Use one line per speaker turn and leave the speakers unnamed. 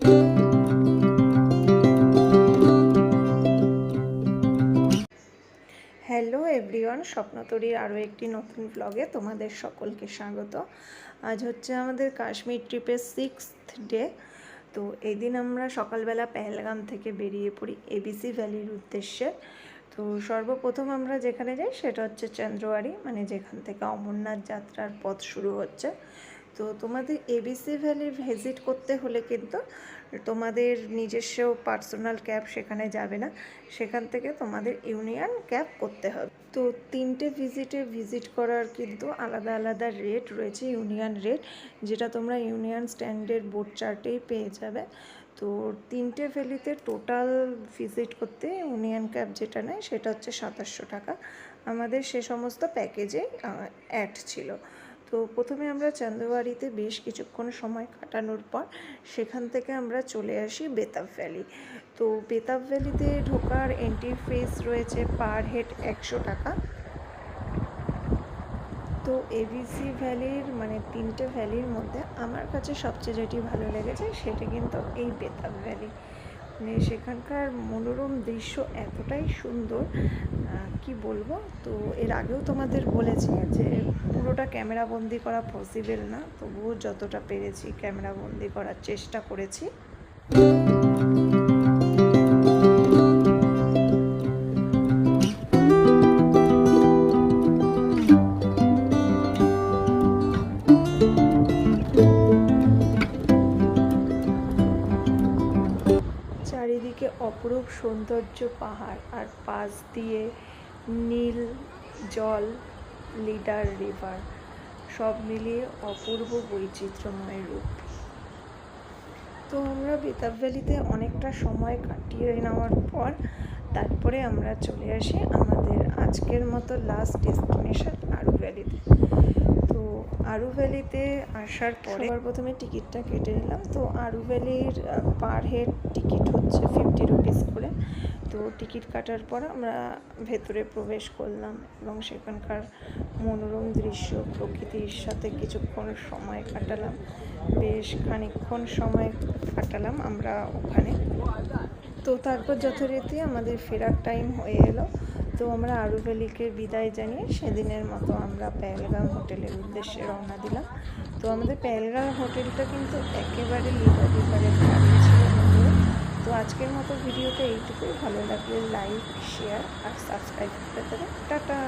Hello everyone, স্বপ্নতরীর আরও একটি নতুন ব্লগে তোমাদের সকলকে স্বাগত। আজ হচ্ছে আমাদের কাশ্মীর ট্রিপের 6th ডে। তো এই দিন আমরা সকালবেলা পেহেলগাম থেকে বেরিয়ে পড়ি এবিসি ভ্যালির উদ্দেশ্যে। তো সর্বপ্রথম আমরা যেখানে যাই সেটা হচ্ছে চন্দ্রওয়ারি, মানে যেখান থেকে অমরনাথ যাত্রার পথ শুরু হচ্ছে। তো তোমাদের এবিসি ভ্যালি ভিজিট করতে হলে কিন্তু তোমাদের নিজস্ব পার্সোনাল ক্যাব সেখানে যাবে না, সেখান থেকে তোমাদের ইউনিয়ন ক্যাব করতে হবে। তো 3টে ভিজিট করার কিন্তু আলাদা আলাদা রেট রয়েছে, ইউনিয়ন রেট, যেটা তোমরা ইউনিয়ন স্ট্যান্ডের বোর্ড চার্টেই পেয়ে যাবে। তো 3টে ভ্যালিতে টোটাল ভিজিট করতে ইউনিয়ন ক্যাব যেটা নেয় সেটা হচ্ছে 2700 টাকা। আমাদের সে সমস্ত প্যাকেজে অ্যাড ছিল। তো প্রথমে আমরা চন্দ্রওয়ারিতে বেশ কিছুক্ষণ সময় কাটানোর পর সেখান থেকে আমরা চলে আসি বেতাব ভ্যালি। তো বেতাব ভ্যালিতে ঢোকার এন্ট্রি ফিস রয়েছে পার হেড 100 টাকা। তো এবিসি ভ্যালির মানে 3টে ভ্যালির মধ্যে আমার কাছে সবচেয়ে যেটি ভালো লেগেছে সেটা কিন্তু এই বেতাব ভ্যালি। মানে সেখানকার মনোরম দৃশ্য এতটাই সুন্দর, কি বলবো। তো এর আগেও তোমাদের বলেছি যে পুরোটা ক্যামেরা বন্দি করা পসিবল না, তবুও যতটা পেরেছি ক্যামেরা বন্দি করার চেষ্টা করেছি। চারিদিকে অপরূপ সৌন্দর্য, পাহাড়, আর পাশ দিয়ে নীল জল, লিডার রিভার, সব মিলিয়ে অপূর্ব বৈচিত্র্যময় রূপ। তো আমরা বেতাব ভ্যালিতে অনেকটা সময় কাটিয়ে নেওয়ার পর তারপরে আমরা চলে আসি আমাদের আজকের মতো লাস্ট ডেস্টিনেশন আরু ভ্যালিতে। তো আরু ভ্যালিতে আসার পরে সবার প্রথমে টিকিটটা কেটে নিলাম। তো আরু ভ্যালির পার হেড টিকিট হচ্ছে 50 রুপিস করে। তো টিকিট কাটার পর আমরা ভেতরে প্রবেশ করলাম এবং সেখানকার মনোরম দৃশ্য, প্রকৃতির সাথে কিছুক্ষণ সময় কাটালাম। বেশ খানিকক্ষণ সময় কাটালাম আমরা ওখানে। তো তারপর যথারীতি আমাদের ফেরার টাইম হয়ে এলো। তো আমরা আরু ভ্যালিকে বিদায় জানিয়ে সেদিনের মতো আমরা পেহেলগাম হোটেলের উদ্দেশ্যে রওনা দিলাম। তো আমাদের পেহেলগাম হোটেলটা কিন্তু একেবারে লিডার রিভারের ধারে ছিল বন্ধুরা। তো আজকের মতো ভিডিওটা এইটুকুই। ভালো লাগলে লাইক, শেয়ার আর সাবস্ক্রাইব করতে দেবে। টাটা।